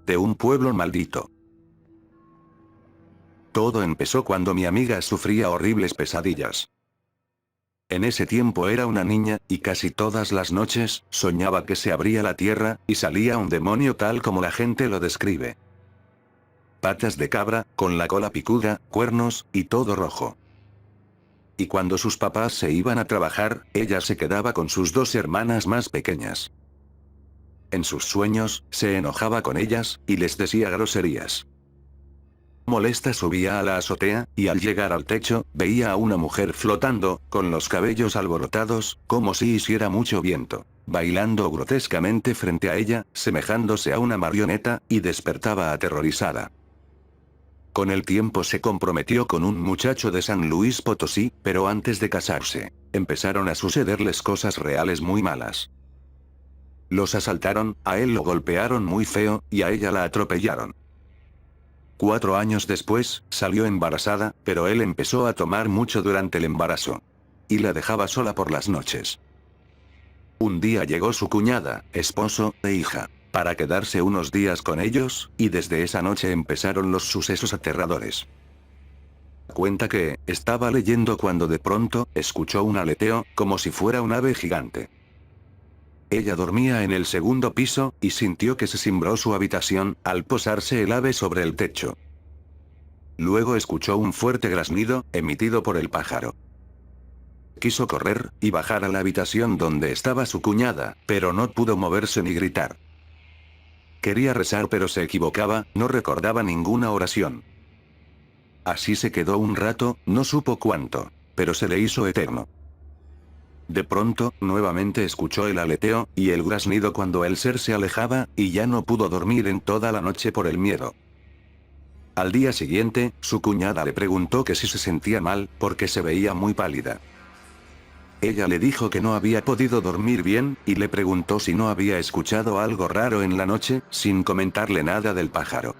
de un pueblo maldito. Todo empezó cuando mi amiga sufría horribles pesadillas. En ese tiempo era una niña, y casi todas las noches, soñaba que se abría la tierra, y salía un demonio tal como la gente lo describe. Patas de cabra, con la cola picuda, cuernos, y todo rojo. Y cuando sus papás se iban a trabajar, ella se quedaba con sus dos hermanas más pequeñas. En sus sueños, se enojaba con ellas, y les decía groserías. Molesta subía a la azotea, y al llegar al techo, veía a una mujer flotando, con los cabellos alborotados, como si hiciera mucho viento, bailando grotescamente frente a ella, semejándose a una marioneta, y despertaba aterrorizada. Con el tiempo se comprometió con un muchacho de San Luis Potosí, pero antes de casarse, empezaron a sucederles cosas reales muy malas. Los asaltaron, a él lo golpearon muy feo, y a ella la atropellaron. 4 años después, salió embarazada, pero él empezó a tomar mucho durante el embarazo. Y la dejaba sola por las noches. Un día llegó su cuñada, esposo e hija, para quedarse unos días con ellos, y desde esa noche empezaron los sucesos aterradores. Cuenta que, estaba leyendo cuando de pronto, escuchó un aleteo, como si fuera un ave gigante. Ella dormía en el segundo piso, y sintió que se cimbró su habitación, al posarse el ave sobre el techo. Luego escuchó un fuerte graznido, emitido por el pájaro. Quiso correr, y bajar a la habitación donde estaba su cuñada, pero no pudo moverse ni gritar. Quería rezar pero se equivocaba, no recordaba ninguna oración. Así se quedó un rato, no supo cuánto, pero se le hizo eterno. De pronto, nuevamente escuchó el aleteo, y el graznido cuando el ser se alejaba, y ya no pudo dormir en toda la noche por el miedo. Al día siguiente, su cuñada le preguntó que si se sentía mal, porque se veía muy pálida. Ella le dijo que no había podido dormir bien, y le preguntó si no había escuchado algo raro en la noche, sin comentarle nada del pájaro.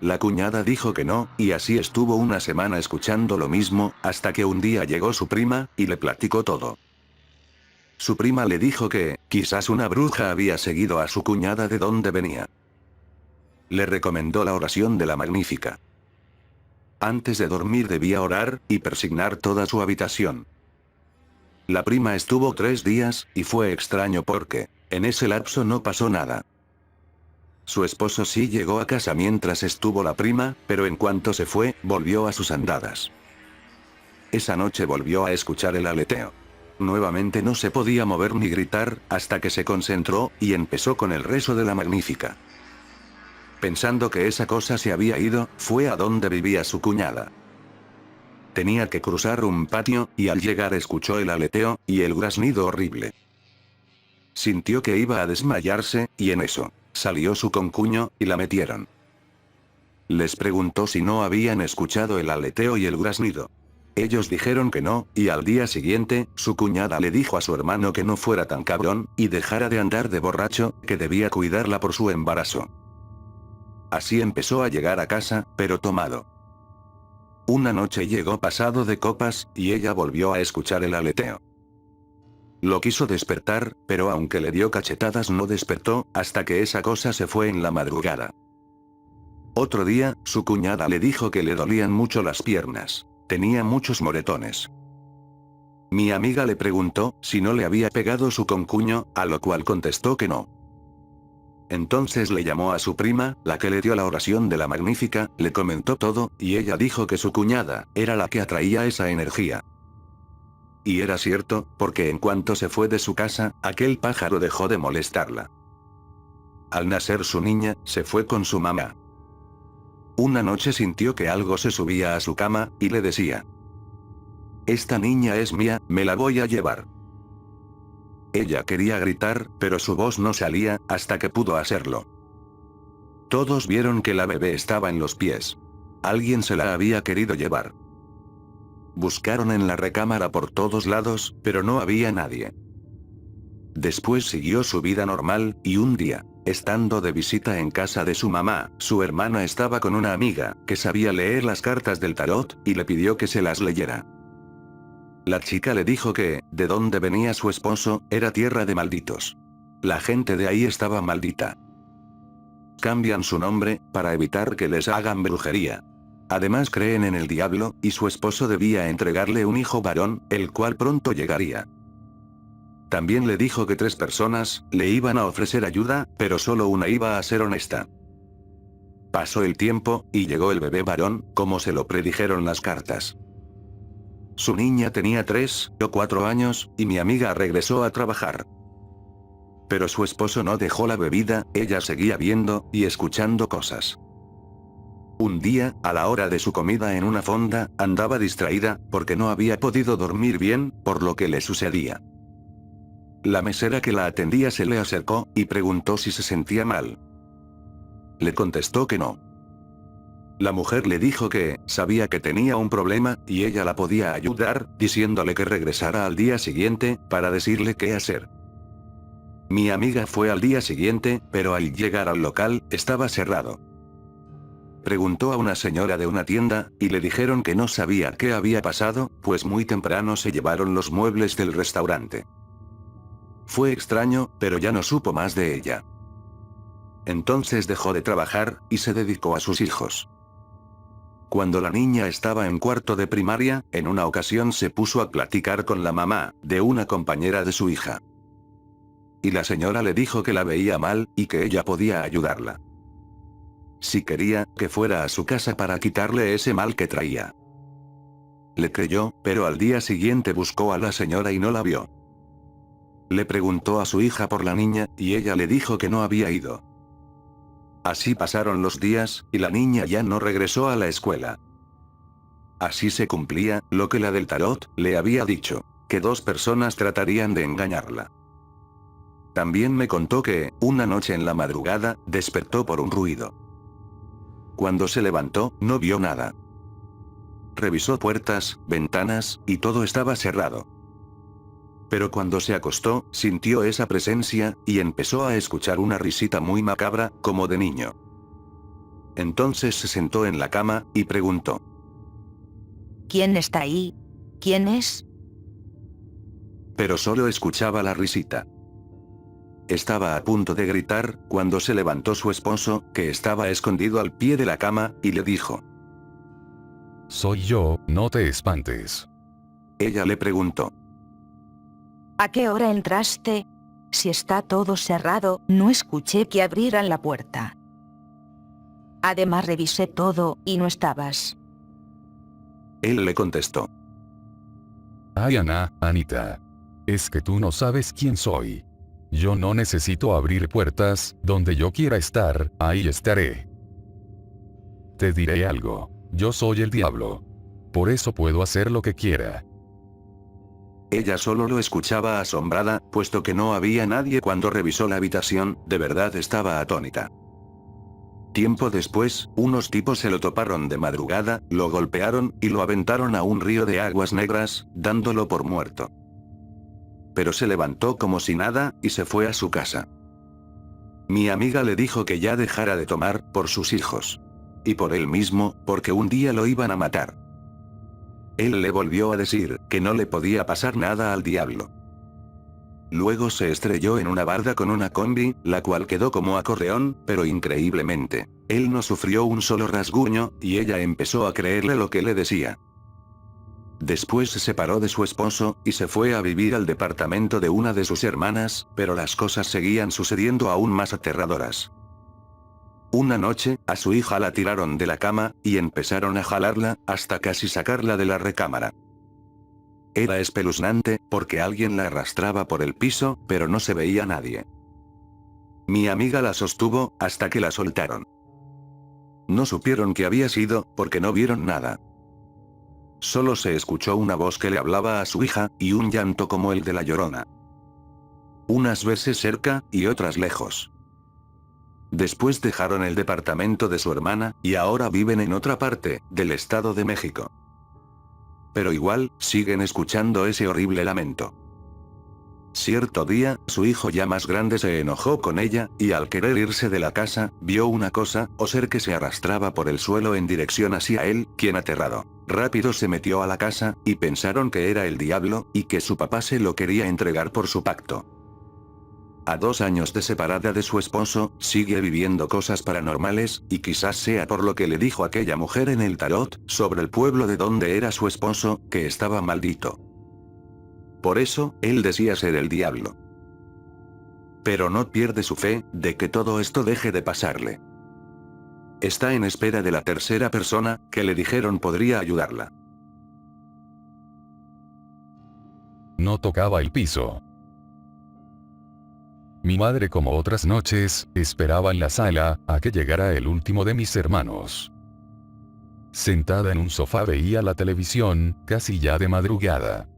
La cuñada dijo que no, y así estuvo una semana escuchando lo mismo, hasta que un día llegó su prima, y le platicó todo. Su prima le dijo que, quizás una bruja había seguido a su cuñada de donde venía. Le recomendó la oración de la Magnífica. Antes de dormir debía orar, y persignar toda su habitación. La prima estuvo 3 días, y fue extraño porque, en ese lapso no pasó nada. Su esposo sí llegó a casa mientras estuvo la prima, pero en cuanto se fue, volvió a sus andadas. Esa noche volvió a escuchar el aleteo. Nuevamente no se podía mover ni gritar, hasta que se concentró, y empezó con el rezo de la Magnífica. Pensando que esa cosa se había ido, fue a donde vivía su cuñada. Tenía que cruzar un patio, y al llegar escuchó el aleteo, y el graznido horrible. Sintió que iba a desmayarse, y en eso, salió su concuño, y la metieron. Les preguntó si no habían escuchado el aleteo y el graznido. Ellos dijeron que no, y al día siguiente, su cuñada le dijo a su hermano que no fuera tan cabrón, y dejara de andar de borracho, que debía cuidarla por su embarazo. Así empezó a llegar a casa, pero tomado. Una noche llegó pasado de copas, y ella volvió a escuchar el aleteo. Lo quiso despertar, pero aunque le dio cachetadas no despertó, hasta que esa cosa se fue en la madrugada. Otro día, su cuñada le dijo que le dolían mucho las piernas. Tenía muchos moretones. Mi amiga le preguntó si no le había pegado su concuño, a lo cual contestó que no. Entonces le llamó a su prima, la que le dio la oración de la Magnífica, le comentó todo, y ella dijo que su cuñada era la que atraía esa energía. Y era cierto, porque en cuanto se fue de su casa, aquel pájaro dejó de molestarla. Al nacer su niña, se fue con su mamá. Una noche sintió que algo se subía a su cama, y le decía: «Esta niña es mía, me la voy a llevar». Ella quería gritar, pero su voz no salía, hasta que pudo hacerlo. Todos vieron que la bebé estaba en los pies. Alguien se la había querido llevar. Buscaron en la recámara por todos lados, pero no había nadie. Después siguió su vida normal, y un día, estando de visita en casa de su mamá, su hermana estaba con una amiga, que sabía leer las cartas del tarot, y le pidió que se las leyera. La chica le dijo que, de donde venía su esposo, era tierra de malditos. La gente de ahí estaba maldita. cambian su nombre, para evitar que les hagan brujería. Además creen en el diablo, y su esposo debía entregarle un hijo varón, el cual pronto llegaría. También le dijo que 3 personas le iban a ofrecer ayuda, pero solo una iba a ser honesta. Pasó el tiempo, y llegó el bebé varón, como se lo predijeron las cartas. Su niña tenía 3 o 4 años, y mi amiga regresó a trabajar. Pero su esposo no dejó la bebida, ella seguía viendo y escuchando cosas. Un día, a la hora de su comida en una fonda, andaba distraída, porque no había podido dormir bien, por lo que le sucedía. La mesera que la atendía se le acercó, y preguntó si se sentía mal. Le contestó que no. La mujer le dijo que, sabía que tenía un problema, y ella la podía ayudar, diciéndole que regresara al día siguiente, para decirle qué hacer. Mi amiga fue al día siguiente, pero al llegar al local, estaba cerrado. Preguntó a una señora de una tienda, y le dijeron que no sabía qué había pasado, pues muy temprano se llevaron los muebles del restaurante. Fue extraño, pero ya no supo más de ella. Entonces dejó de trabajar, y se dedicó a sus hijos. Cuando la niña estaba en cuarto de primaria, en una ocasión se puso a platicar con la mamá, de una compañera de su hija. Y la señora le dijo que la veía mal, y que ella podía ayudarla. Si quería, que fuera a su casa para quitarle ese mal que traía. Le creyó, pero al día siguiente buscó a la señora y no la vio. Le preguntó a su hija por la niña, y ella le dijo que no había ido. Así pasaron los días, y la niña ya no regresó a la escuela. Así se cumplía, lo que la del tarot le había dicho, que 2 personas tratarían de engañarla. También me contó que, una noche en la madrugada, despertó por un ruido. Cuando se levantó, no vio nada. Revisó puertas, ventanas, y todo estaba cerrado. Pero cuando se acostó, sintió esa presencia, y empezó a escuchar una risita muy macabra, como de niño. Entonces se sentó en la cama, y preguntó: ¿Quién está ahí? ¿Quién es? Pero solo escuchaba la risita. Estaba a punto de gritar, cuando se levantó su esposo, que estaba escondido al pie de la cama, y le dijo: Soy yo, no te espantes. Ella le preguntó: ¿A qué hora entraste? Si está todo cerrado, no escuché que abrieran la puerta. Además revisé todo, y no estabas. Él le contestó: Ay, Anita. Es que tú no sabes quién soy. Yo no necesito abrir puertas, donde yo quiera estar, ahí estaré. Te diré algo, yo soy el diablo. Por eso puedo hacer lo que quiera. Ella solo lo escuchaba asombrada, puesto que no había nadie cuando revisó la habitación, de verdad estaba atónita. Tiempo después, unos tipos se lo toparon de madrugada, lo golpearon, y lo aventaron a un río de aguas negras, dándolo por muerto. Pero se levantó como si nada, y se fue a su casa. Mi amiga le dijo que ya dejara de tomar, por sus hijos. Y por él mismo, porque un día lo iban a matar. Él le volvió a decir, que no le podía pasar nada al diablo. Luego se estrelló en una barda con una combi, la cual quedó como acordeón, pero increíblemente, él no sufrió un solo rasguño, y ella empezó a creerle lo que le decía. Después se separó de su esposo, y se fue a vivir al departamento de una de sus hermanas, pero las cosas seguían sucediendo aún más aterradoras. Una noche, a su hija la tiraron de la cama, y empezaron a jalarla, hasta casi sacarla de la recámara. Era espeluznante, porque alguien la arrastraba por el piso, pero no se veía nadie. Mi amiga la sostuvo, hasta que la soltaron. No supieron qué había sido, porque no vieron nada. Solo se escuchó una voz que le hablaba a su hija, y un llanto como el de la Llorona. Unas veces cerca, y otras lejos. Después dejaron el departamento de su hermana, y ahora viven en otra parte, del Estado de México. Pero igual, siguen escuchando ese horrible lamento. Cierto día, su hijo ya más grande se enojó con ella, y al querer irse de la casa, vio una cosa, o ser que se arrastraba por el suelo en dirección hacia él, quien aterrado, rápido se metió a la casa, y pensaron que era el diablo, y que su papá se lo quería entregar por su pacto. A 2 años de separada de su esposo, sigue viviendo cosas paranormales, y quizás sea por lo que le dijo aquella mujer en el tarot, sobre el pueblo de donde era su esposo, que estaba maldito. Por eso, él decía ser el diablo. Pero no pierde su fe, de que todo esto deje de pasarle. Está en espera de la tercera persona, que le dijeron podría ayudarla. No tocaba el piso. Mi madre, como otras noches, esperaba en la sala, a que llegara el último de mis hermanos. Sentada en un sofá veía la televisión, casi ya de madrugada.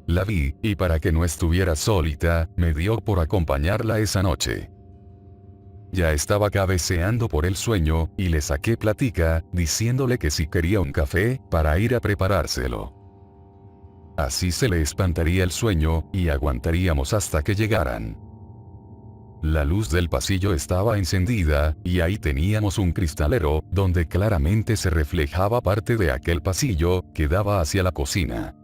La vi, y para que no estuviera solita, me dio por acompañarla esa noche. Ya estaba cabeceando por el sueño, y le saqué plática, diciéndole que si quería un café, para ir a preparárselo. Así se le espantaría el sueño, y aguantaríamos hasta que llegaran. La luz del pasillo estaba encendida, y ahí teníamos un cristalero, donde claramente se reflejaba parte de aquel pasillo, que daba hacia la cocina,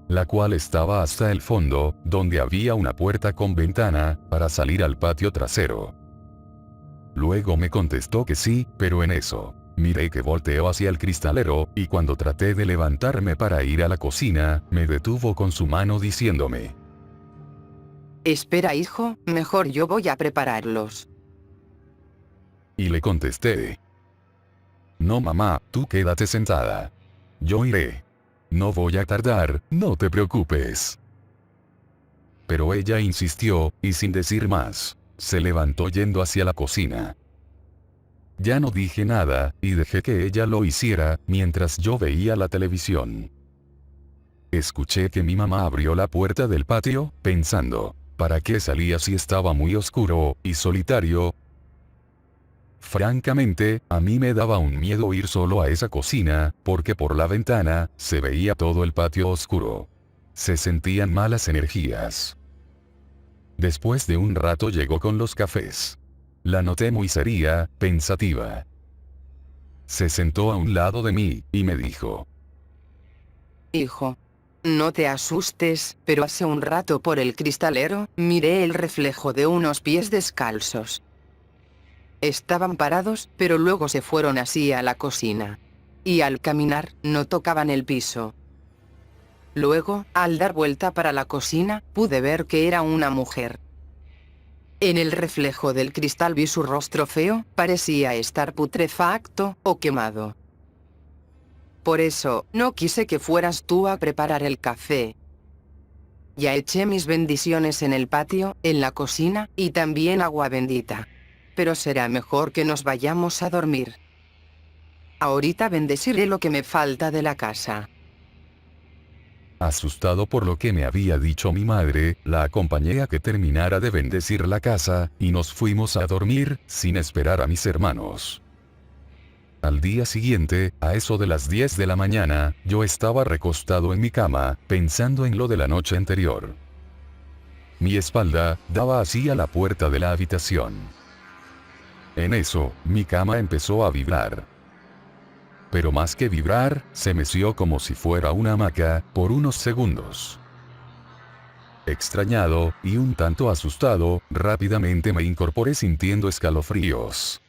la cual estaba hasta el fondo, donde había una puerta con ventana, para salir al patio trasero. Luego me contestó que sí, pero en eso, miré que volteó hacia el cristalero, y cuando traté de levantarme para ir a la cocina, me detuvo con su mano diciéndome: Espera, hijo, mejor yo voy a prepararlos. Y le contesté: No, mamá, tú quédate sentada. Yo iré. No voy a tardar, no te preocupes. Pero ella insistió, y sin decir más, se levantó yendo hacia la cocina. Ya no dije nada, y dejé que ella lo hiciera, mientras yo veía la televisión. Escuché que mi mamá abrió la puerta del patio, pensando, ¿para qué salía si estaba muy oscuro y solitario? Francamente, a mí me daba un miedo ir solo a esa cocina, porque por la ventana, se veía todo el patio oscuro. Se sentían malas energías. Después de un rato llegó con los cafés. La noté muy seria, pensativa. Se sentó a un lado de mí, y me dijo: Hijo, no te asustes, pero hace un rato por el cristalero, miré el reflejo de unos pies descalzos. Estaban parados, pero luego se fueron así a la cocina. Y al caminar, no tocaban el piso. Luego, al dar vuelta para la cocina, pude ver que era una mujer. En el reflejo del cristal vi su rostro feo, parecía estar putrefacto o quemado. Por eso, no quise que fueras tú a preparar el café. Ya eché mis bendiciones en el patio, en la cocina, y también agua bendita. Pero será mejor que nos vayamos a dormir. Ahorita bendeciré lo que me falta de la casa. Asustado por lo que me había dicho mi madre, la acompañé a que terminara de bendecir la casa, y nos fuimos a dormir, sin esperar a mis hermanos. Al día siguiente, a eso de las 10 de la mañana, yo estaba recostado en mi cama, pensando en lo de la noche anterior. Mi espalda daba así a la puerta de la habitación. En eso, mi cama empezó a vibrar. Pero más que vibrar, se meció como si fuera una hamaca, por unos segundos. Extrañado, y un tanto asustado, rápidamente me incorporé sintiendo escalofríos.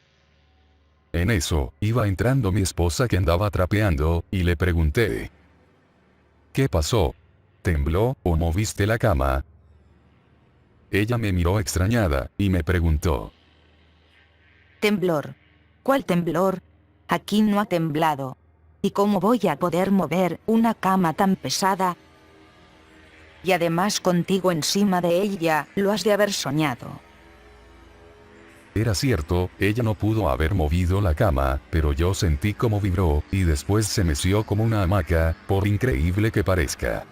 En eso, iba entrando mi esposa que andaba trapeando, y le pregunté: ¿Qué pasó? ¿Tembló, o moviste la cama? Ella me miró extrañada, y me preguntó: Temblor. ¿Cuál temblor? Aquí no ha temblado. ¿Y cómo voy a poder mover una cama tan pesada? Y además contigo encima de ella, lo has de haber soñado. Era cierto, ella no pudo haber movido la cama, pero yo sentí cómo vibró, y después se meció como una hamaca, por increíble que parezca.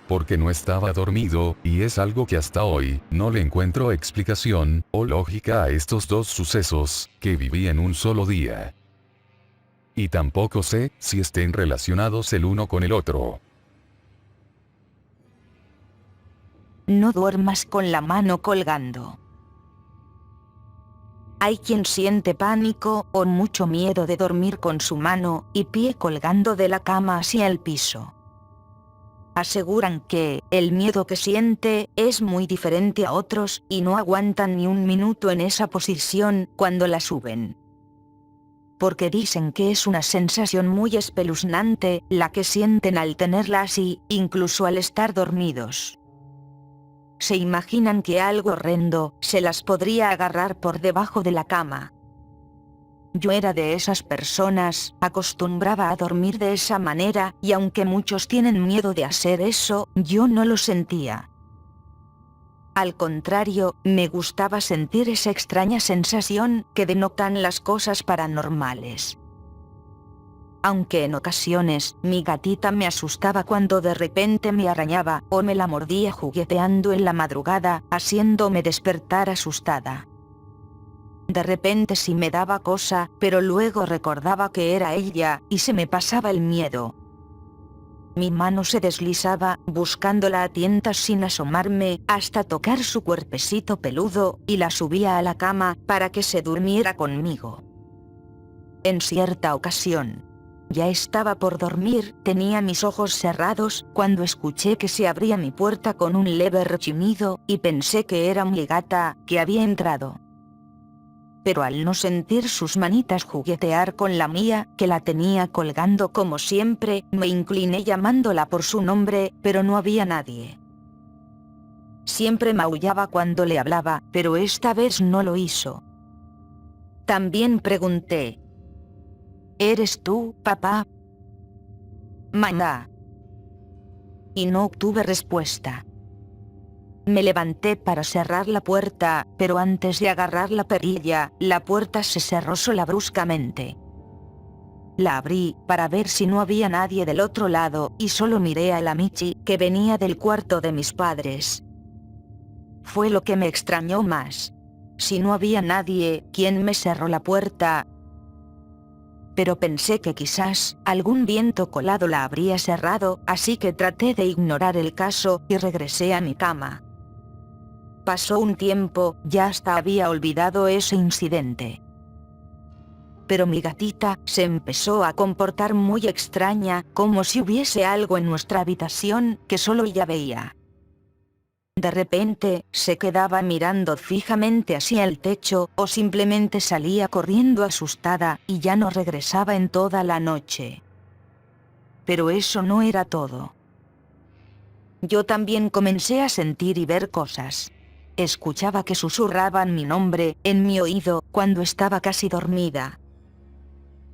Porque no estaba dormido, y es algo que hasta hoy, no le encuentro explicación, o lógica a estos dos sucesos, que viví en un solo día. Y tampoco sé, si estén relacionados el uno con el otro. No duermas con la mano colgando. Hay quien siente pánico o mucho miedo de dormir con su mano y pie colgando de la cama hacia el piso. aseguran que el miedo que siente es muy diferente a otros y no aguantan ni un minuto en esa posición cuando la suben. Porque dicen que es una sensación muy espeluznante la que sienten al tenerla así, incluso al estar dormidos. Se imaginan que algo horrendo se las podría agarrar por debajo de la cama. Yo era de esas personas, acostumbraba a dormir de esa manera, y aunque muchos tienen miedo de hacer eso, yo no lo sentía. Al contrario, me gustaba sentir esa extraña sensación que denotan las cosas paranormales. Aunque en ocasiones, mi gatita me asustaba cuando de repente me arañaba o me la mordía jugueteando en la madrugada, haciéndome despertar asustada. De repente sí me daba cosa, pero luego recordaba que era ella, y se me pasaba el miedo. Mi mano se deslizaba, buscándola a tientas sin asomarme, hasta tocar su cuerpecito peludo, y la subía a la cama, para que se durmiera conmigo. En cierta ocasión, ya estaba por dormir, tenía mis ojos cerrados, cuando escuché que se abría mi puerta con un leve rechinido, y pensé que era mi gata, que había entrado. Pero al no sentir sus manitas juguetear con la mía, que la tenía colgando como siempre, me incliné llamándola por su nombre, pero no había nadie. Siempre maullaba cuando le hablaba, pero esta vez no lo hizo. También pregunté: ¿Eres tú, papá? Mamá. Y no obtuve respuesta. Me levanté para cerrar la puerta, pero antes de agarrar la perilla, la puerta se cerró sola bruscamente. La abrí, para ver si no había nadie del otro lado, y solo miré a la Michi, que venía del cuarto de mis padres. Fue lo que me extrañó más. Si no había nadie, ¿quién me cerró la puerta? Pero pensé que quizás algún viento colado la habría cerrado, así que traté de ignorar el caso, y regresé a mi cama. Pasó un tiempo, ya hasta había olvidado ese incidente. Pero mi gatita se empezó a comportar muy extraña, como si hubiese algo en nuestra habitación que solo ella veía. De repente, se quedaba mirando fijamente hacia el techo, o simplemente salía corriendo asustada, y ya no regresaba en toda la noche. Pero eso no era todo. Yo también comencé a sentir y ver cosas. Escuchaba que susurraban mi nombre en mi oído cuando estaba casi dormida.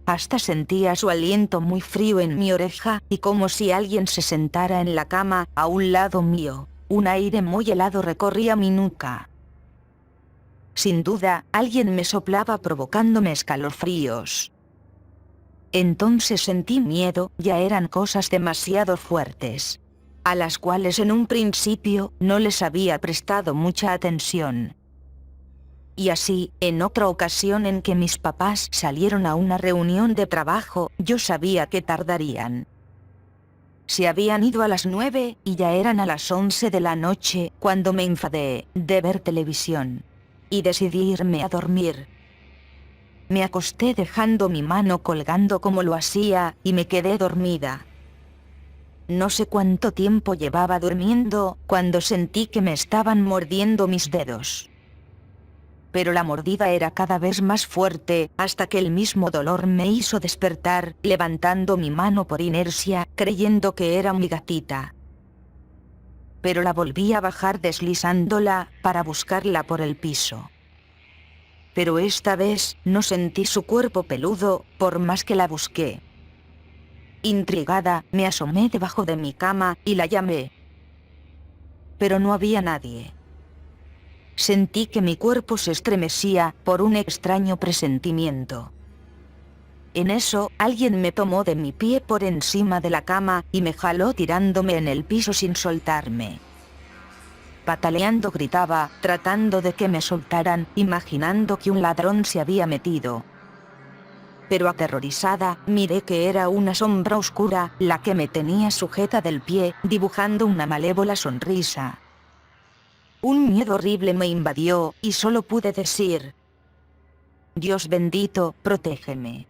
Hasta sentía su aliento muy frío en mi oreja, y como si alguien se sentara en la cama a un lado mío. Un aire muy helado recorría mi nuca. Sin duda, alguien me soplaba provocándome escalofríos. Entonces sentí miedo, ya eran cosas demasiado fuertes, a las cuales en un principio no les había prestado mucha atención. Y así, en otra ocasión en que mis papás salieron a una reunión de trabajo, yo sabía que tardarían. Se habían ido a las 9 y ya eran a las 11 de la noche cuando me enfadé de ver televisión. Y decidí irme a dormir. Me acosté dejando mi mano colgando como lo hacía, y me quedé dormida. No sé cuánto tiempo llevaba durmiendo, cuando sentí que me estaban mordiendo mis dedos. Pero la mordida era cada vez más fuerte, hasta que el mismo dolor me hizo despertar, levantando mi mano por inercia, creyendo que era mi gatita. Pero la volví a bajar deslizándola, para buscarla por el piso. Pero esta vez, no sentí su cuerpo peludo, por más que la busqué. Intrigada, me asomé debajo de mi cama, y la llamé. Pero no había nadie. Sentí que mi cuerpo se estremecía, por un extraño presentimiento. En eso, alguien me tomó de mi pie por encima de la cama, y me jaló tirándome en el piso sin soltarme. Pataleando gritaba, tratando de que me soltaran, imaginando que un ladrón se había metido. Pero aterrorizada, miré que era una sombra oscura, la que me tenía sujeta del pie, dibujando una malévola sonrisa. Un miedo horrible me invadió, y solo pude decir: Dios bendito, protégeme.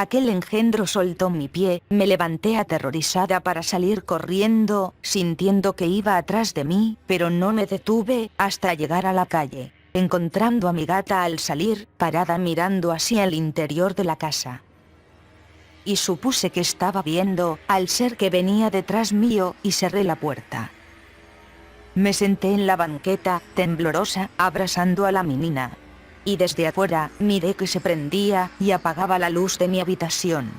aquel engendro soltó mi pie, me levanté aterrorizada para salir corriendo, sintiendo que iba atrás de mí, pero no me detuve hasta llegar a la calle, encontrando a mi gata al salir, parada mirando hacia el interior de la casa. Y supuse que estaba viendo al ser que venía detrás mío y cerré la puerta. Me senté en la banqueta, temblorosa, abrazando a la menina. Y desde afuera, miré que se prendía y apagaba la luz de mi habitación.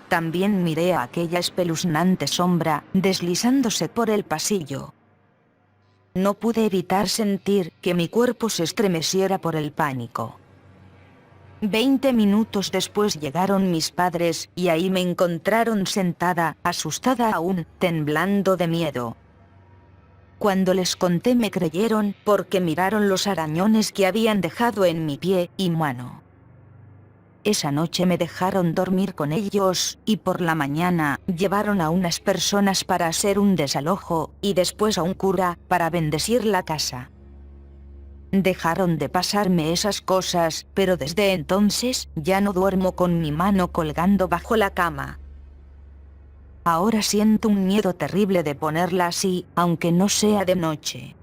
También miré a aquella espeluznante sombra, deslizándose por el pasillo. No pude evitar sentir que mi cuerpo se estremeciera por el pánico. 20 minutos después llegaron mis padres y ahí me encontraron sentada, asustada aún, temblando de miedo. Cuando les conté me creyeron porque miraron los arañones que habían dejado en mi pie y mano. Esa noche me dejaron dormir con ellos y por la mañana llevaron a unas personas para hacer un desalojo y después a un cura para bendecir la casa. Dejaron de pasarme esas cosas, pero desde entonces ya no duermo con mi mano colgando bajo la cama. Ahora siento un miedo terrible de ponerla así, aunque no sea de noche.